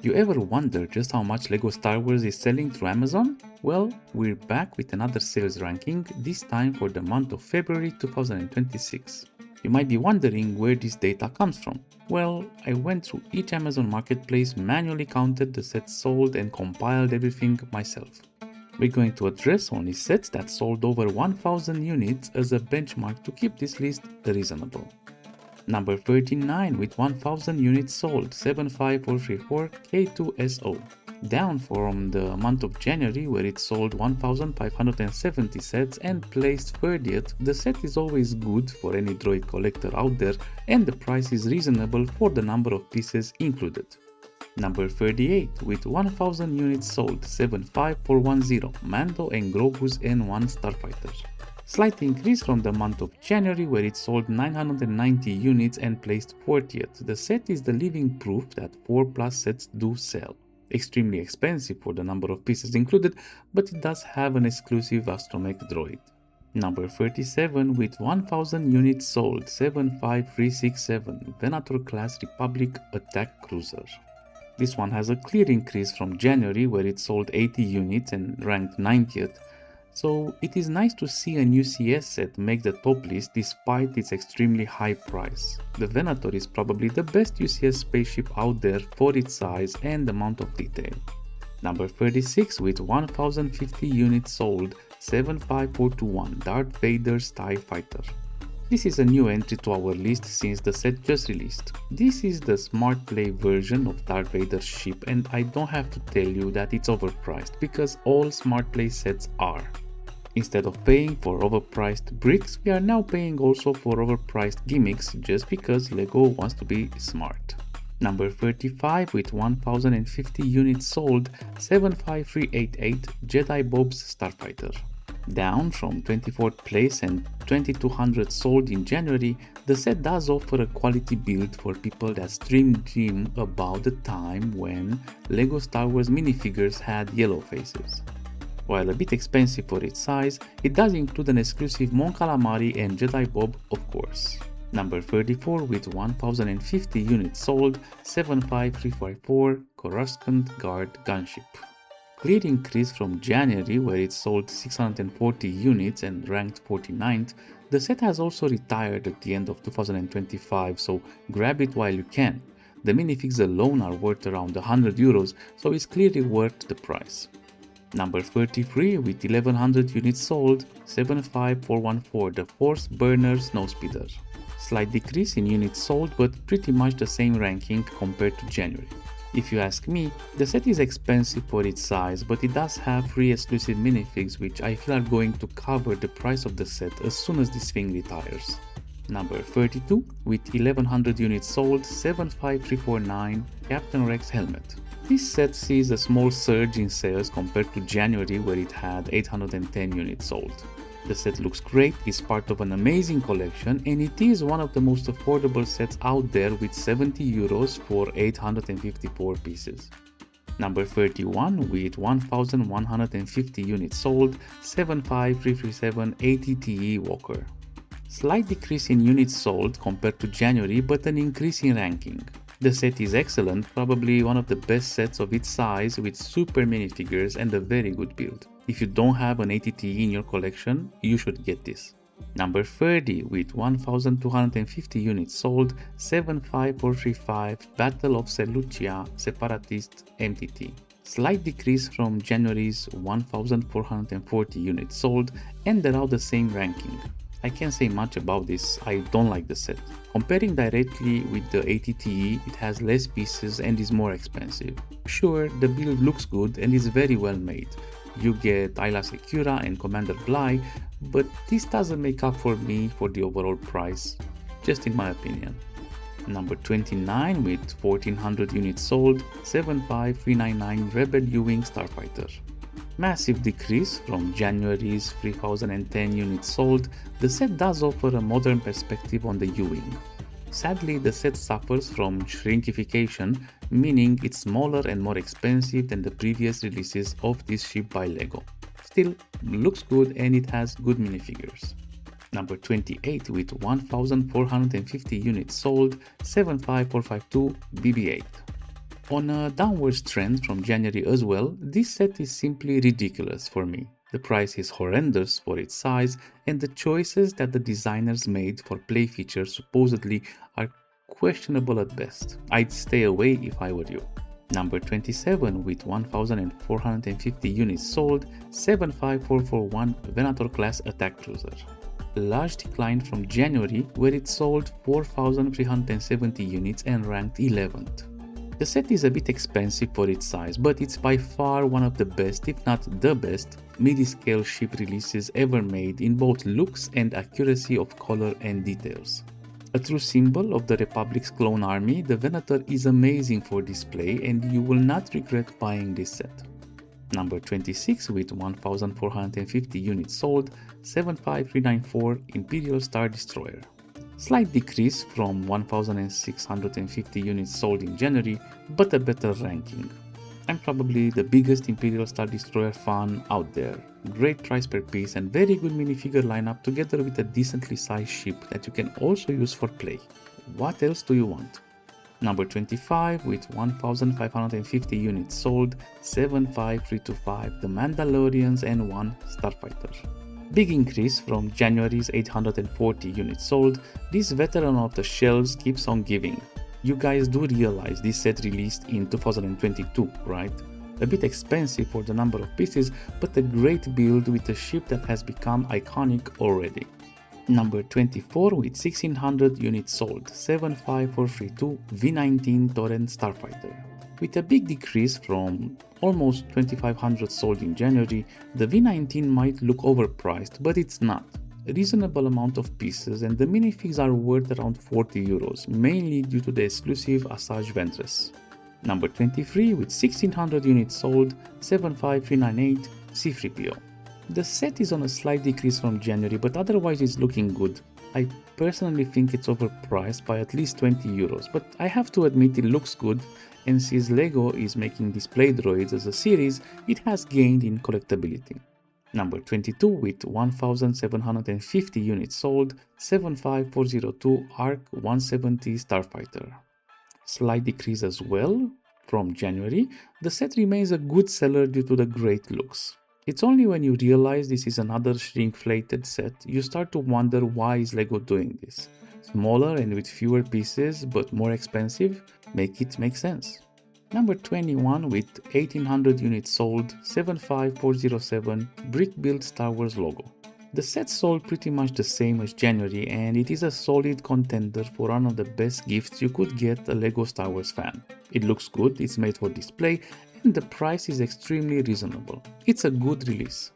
You ever wonder just how much LEGO Star Wars is selling through Amazon? Well, we're back with another sales ranking, this time for the month of February 2026. You might be wondering where this data comes from. Well, I went through each Amazon marketplace, manually counted the sets sold, and compiled everything myself. We're going to address only sets that sold over 1000 units as a benchmark to keep this list reasonable. Number 39 with 1000 units sold, 75434 K2SO, down from the month of January where it sold 1570 sets and placed 30th. The set is always good for any droid collector out there and the price is reasonable for the number of pieces included. Number 38 with 1000 units sold, 75410 Mando and Grogu's N1 Starfighter. Slight increase from the month of January where it sold 990 units and placed 40th. The set is the living proof that 4+ sets do sell. Extremely expensive for the number of pieces included, but it does have an exclusive astromech droid. Number 37 with 1000 units sold, 75367 Venator class Republic attack cruiser. This one has a clear increase from January where it sold 80 units and ranked 90th, so it is nice to see a new CS set make the top list despite its extremely high price. The Venator is probably the best UCS spaceship out there for its size and amount of detail. Number 36 with 1050 units sold, 75421 Darth Vader's TIE Fighter. This is a new entry to our list since the set just released. This is the Smart Play version of Darth Vader's ship and I don't have to tell you that it's overpriced because all Smart Play sets are. Instead of paying for overpriced bricks, we are now paying also for overpriced gimmicks just because LEGO wants to be smart. Number 35 with 1050 units sold, 75388 Jedi Bob's Starfighter. Down from 24th place and 2200 sold in January, the set does offer a quality build for people that dream about the time when LEGO Star Wars minifigures had yellow faces. While a bit expensive for its size, it does include an exclusive Mon Calamari and Jedi Bob, of course. Number 34 with 1050 units sold, 75354 Coruscant Guard Gunship. Clear increase from January where it sold 640 units and ranked 49th, the set has also retired at the end of 2025, so grab it while you can. The minifigs alone are worth around €100, so it's clearly worth the price. Number 33 with 1100 units sold, 75414 the Force Burner Snowspeeder. Slight decrease in units sold but pretty much the same ranking compared to January. If you ask me, the set is expensive for its size, but it does have 3 exclusive minifigs which I feel are going to cover the price of the set as soon as this thing retires. Number 32 with 1100 units sold, 75349 Captain Rex Helmet. This set sees a small surge in sales compared to January where it had 810 units sold. The set looks great, is part of an amazing collection and it is one of the most affordable sets out there with €70 for 854 pieces. Number 31 with 1150 units sold, 75337 ATTE Walker. Slight decrease in units sold compared to January but an increase in ranking. The set is excellent, probably one of the best sets of its size with super minifigures and a very good build. If you don't have an ATTE in your collection, you should get this. Number 30 with 1250 units sold, 75435 Battle of Seleucia Separatist MTT. Slight decrease from January's 1440 units sold and around the same ranking. I can't say much about this, I don't like the set. Comparing directly with the ATTE, it has less pieces and is more expensive. Sure, the build looks good and is very well made. You get Ayla Secura and Commander Bly, but this doesn't make up for me for the overall price, just in my opinion. Number 29 with 1400 units sold, 75399 Rebel U-Wing Starfighter. Massive decrease from January's 3010 units sold, the set does offer a modern perspective on the U-Wing. Sadly, the set suffers from shrinkification, meaning it's smaller and more expensive than the previous releases of this ship by LEGO. Still, looks good and it has good minifigures. Number 28 with 1450 units sold, 75452 BB-8. On a downwards trend from January as well, this set is simply ridiculous for me. The price is horrendous for its size, and the choices that the designers made for play features supposedly are questionable at best. I'd stay away if I were you. Number 27 with 1450 units sold, 75441 Venator class attack cruiser. A large decline from January where it sold 4370 units and ranked 11th. The set is a bit expensive for its size, but it's by far one of the best, if not the best, midi-scale ship releases ever made in both looks and accuracy of color and details. A true symbol of the Republic's clone army, the Venator is amazing for display and you will not regret buying this set. Number 26 with 1450 units sold, 75394 Imperial Star Destroyer. Slight decrease from 1650 units sold in January, but a better ranking. I'm probably the biggest Imperial Star Destroyer fan out there. Great price per piece and very good minifigure lineup together with a decently sized ship that you can also use for play. What else do you want? Number 25 with 1550 units sold, 75325 The Mandalorians and 1 Starfighter. Big increase from January's 840 units sold, this veteran of the shelves keeps on giving. You guys do realize this set released in 2022, right? A bit expensive for the number of pieces, but a great build with a ship that has become iconic already. Number 24 with 1600 units sold, 75432 V19 Torrent Starfighter. With a big decrease from almost 2500 sold in January, the V19 might look overpriced, but it's not. A reasonable amount of pieces and the minifigs are worth around 40 euros, mainly due to the exclusive Asajj Ventress. Number 23 with 1600 units sold, 75398 C3PO. The set is on a slight decrease from January, but otherwise it's looking good. I personally think it's overpriced by at least 20 euros, but I have to admit it looks good, and since LEGO is making display droids as a series, it has gained in collectability. Number 22 with 1750 units sold, 75402 ARC 170 Starfighter. Slight decrease as well from January, the set remains a good seller due to the great looks. It's only when you realize this is another shrinkflated set, you start to wonder why is LEGO doing this. Smaller and with fewer pieces but more expensive, make it make sense. Number 21 with 1800 units sold, 75407 Brick Build Star Wars logo. The set sold pretty much the same as January and it is a solid contender for one of the best gifts you could get a LEGO Star Wars fan. It looks good, it's made for display, and the price is extremely reasonable. It's a good release.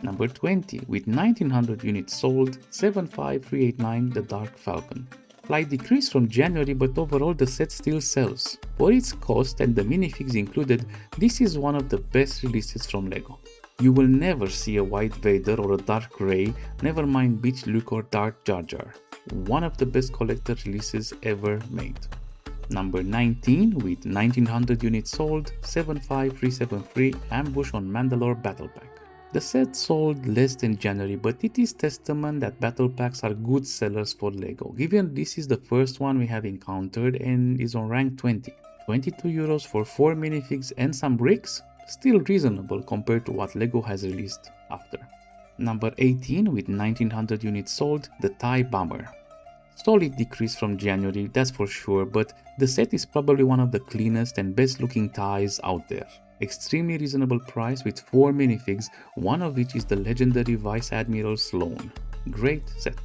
Number 20 with 1900 units sold, 75389 The Dark Falcon. Slight decrease from January, but overall the set still sells. For its cost and the minifigs included, this is one of the best releases from LEGO. You will never see a white Vader or a dark Rey, never mind Beach Luke or Darth Jar Jar. One of the best collector releases ever made. Number 19 with 1900 units sold, 75373 Ambush on Mandalore Battle Pack. The set sold less than January, but it is testament that battle packs are good sellers for LEGO, given this is the first one we have encountered and is on rank 20. 22 euros for 4 minifigs and some bricks? Still reasonable compared to what LEGO has released after. Number 18 with 1900 units sold, the TIE Bomber. Solid decrease from January, that's for sure, but the set is probably one of the cleanest and best looking TIEs out there. Extremely reasonable price with 4 minifigs, one of which is the legendary Vice Admiral Sloane. Great set.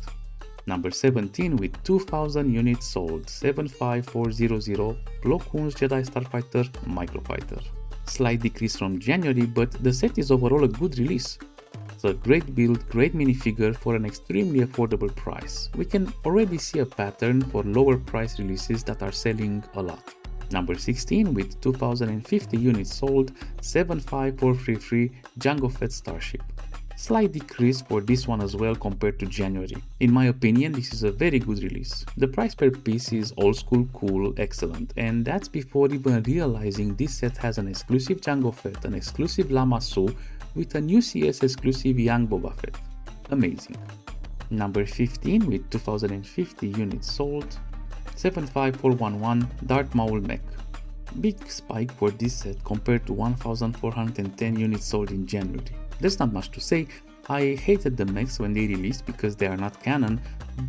Number 17 with 2000 units sold, 75400 Plo Koon's Jedi Starfighter Microfighter. Slight decrease from January, but the set is overall a good release. It's a great build, great minifigure for an extremely affordable price. We can already see a pattern for lower price releases that are selling a lot. Number 16 with 2050 units sold, 75433 Jango Fett Starship. Slight decrease for this one as well compared to January. In my opinion, this is a very good release. The price per piece is old school, cool, excellent, and that's before even realizing this set has an exclusive Jango Fett, an exclusive Lama Su, with a new CS exclusive Young Boba Fett. Amazing. Number 15 with 2050 units sold, 75411 Darth Maul Mech. Big spike for this set compared to 1410 units sold in January. There's not much to say. I hated the mechs when they released because they are not canon,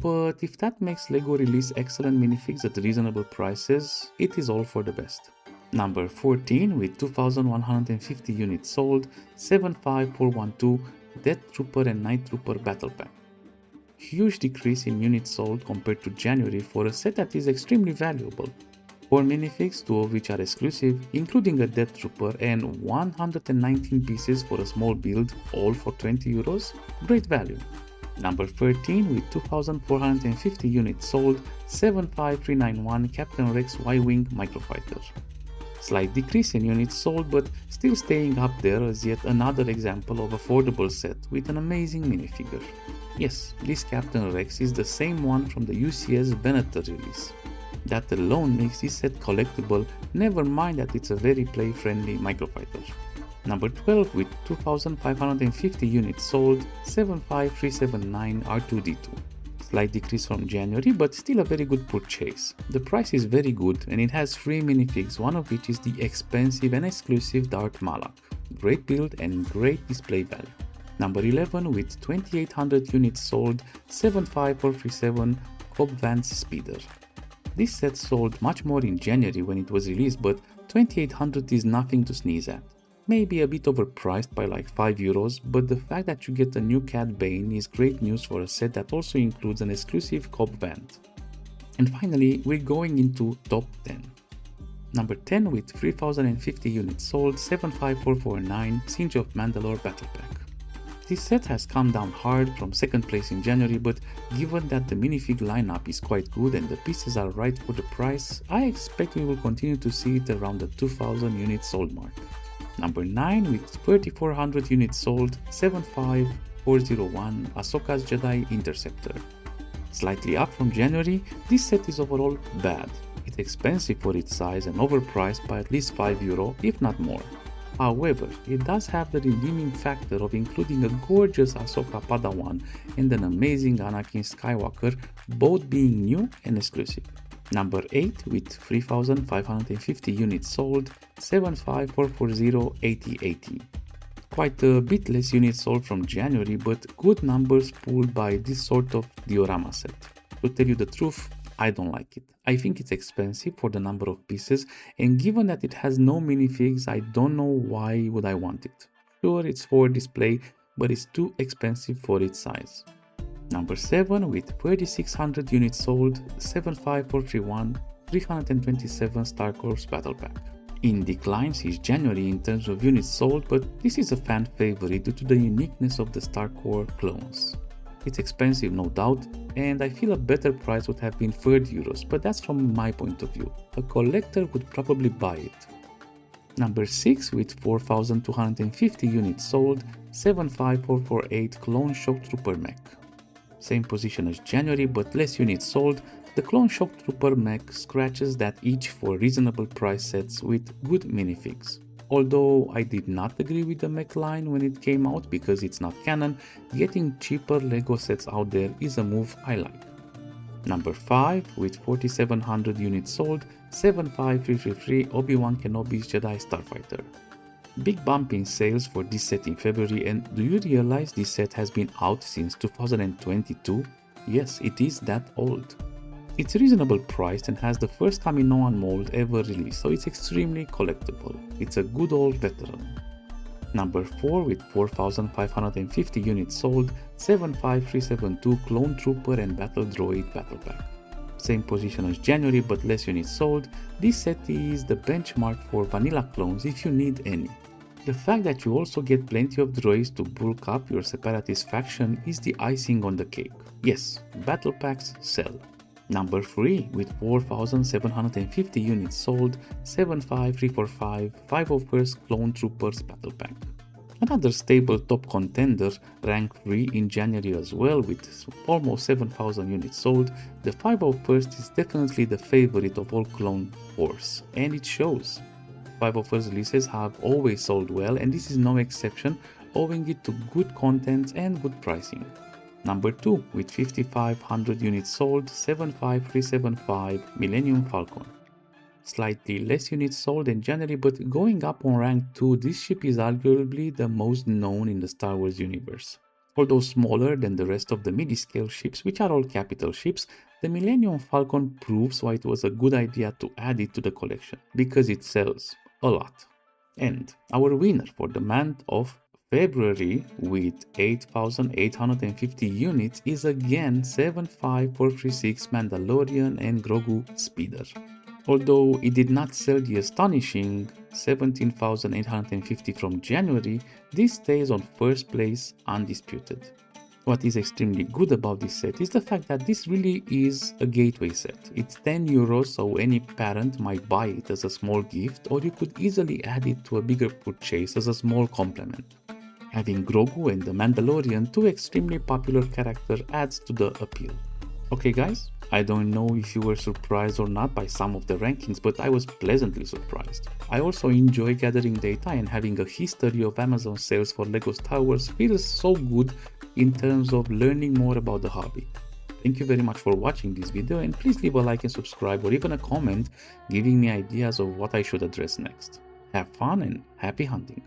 but if that makes LEGO release excellent minifigs at reasonable prices, it is all for the best. Number 14 with 2150 units sold, 75412 Death Trooper and Night Trooper Battle Pack. Huge decrease in units sold compared to January for a set that is extremely valuable. 4 minifigs, 2 of which are exclusive, including a Death Trooper, and 119 pieces for a small build, all for 20 euros. Great value. Number 13 with 2450 units sold, 75391 Captain Rex Y-Wing Microfighter. Slight decrease in units sold, but still staying up there as yet another example of affordable set with an amazing minifigure. Yes, this Captain Rex is the same one from the UCS Venator release. That alone makes this set collectible, never mind that it's a very play-friendly microfighter. Number 12 with 2550 units sold, 75379 R2D2. Slight decrease from January, but still a very good purchase. The price is very good and it has 3 minifigs, one of which is the expensive and exclusive Darth Malak. Great build and great display value. Number 11 with 2800 units sold, 75437 Cobb Vanth Speeder. This set sold much more in January when it was released, but 2800 is nothing to sneeze at. Maybe a bit overpriced by like 5 euros, but the fact that you get a new Cad Bane is great news for a set that also includes an exclusive Cobb Vanth. And finally, we're going into top 10. Number 10 with 3050 units sold, 75449 Siege of Mandalore Battle Pack. This set has come down hard from second place in January, but given that the minifig lineup is quite good and the pieces are right for the price, I expect we will continue to see it around the 2000 units sold mark. Number 9 with 3400 units sold, 75401 Ahsoka's Jedi Interceptor. Slightly up from January, this set is overall bad. It's expensive for its size and overpriced by at least 5 euro, if not more. However, it does have the redeeming factor of including a gorgeous Ahsoka Padawan and an amazing Anakin Skywalker, both being new and exclusive. Number 8 with 3550 units sold, 75440 8080. Quite a bit less units sold from January, but good numbers pulled by this sort of diorama set. To tell you the truth, I don't like it. I think it's expensive for the number of pieces, and given that it has no minifigs, I don't know why would I want it. Sure, it's for display, but it's too expensive for its size. Number 7 with 3600 units sold, 75431 327 Star Corps Battle Pack. In decline since January in terms of units sold, but this is a fan favorite due to the uniqueness of the Star Corps clones. It's expensive, no doubt, and I feel a better price would have been 30 euros, but that's from my point of view. A collector would probably buy it. Number 6 with 4250 units sold, 75448 Clone Shock Trooper Mech. Same position as January, but less units sold. The Clone Shock Trooper Mech scratches that itch for reasonable price sets with good minifigs. Although I did not agree with the mech line when it came out because it's not canon, getting cheaper LEGO sets out there is a move I like. Number 5 with 4700 units sold, 75333 Obi-Wan Kenobi's Jedi Starfighter. Big bump in sales for this set in February, and do you realize this set has been out since 2022? Yes, it is that old. It's reasonable priced and has the first Kaminoan mold ever released, so it's extremely collectible. It's a good old veteran. Number 4 with 4550 units sold, 75372 Clone Trooper and Battle Droid Battle Pack. Same position as January but less units sold. This set is the benchmark for vanilla clones if you need any. The fact that you also get plenty of droids to bulk up your separatist faction is the icing on the cake. Yes, battle packs sell. Number 3 with 4750 units sold, 75345 501st Clone Troopers Battle Pack. Another stable top contender, rank 3 in January as well with almost 7000 units sold. The 501st is definitely the favorite of all Clone Wars, and it shows. 501st releases have always sold well, and this is no exception, owing it to good content and good pricing. Number 2 with 5500 units sold, 75375 Millennium Falcon. slightly less units sold than January, but going up on rank 2, this ship is arguably the most known in the Star Wars universe. Although smaller than the rest of the midi-scale ships, which are all capital ships, the Millennium Falcon proves why it was a good idea to add it to the collection, because it sells a lot. And our winner for the month of February with 8,850 units is again 75436 Mandalorian and Grogu Speeder. Although it did not sell the astonishing 17,850 from January, this stays on first place undisputed. What is extremely good about this set is the fact that this really is a gateway set. It's 10 euros, so any parent might buy it as a small gift, or you could easily add it to a bigger purchase as a small complement. Having Grogu and the Mandalorian, two extremely popular characters, adds to the appeal. Okay guys, I don't know if you were surprised or not by some of the rankings, but I was pleasantly surprised. I also enjoy gathering data, and having a history of Amazon sales for LEGO Star Wars feels so good in terms of learning more about the hobby. Thank you very much for watching this video, and please leave a like and subscribe, or even a comment giving me ideas of what I should address next. Have fun and happy hunting!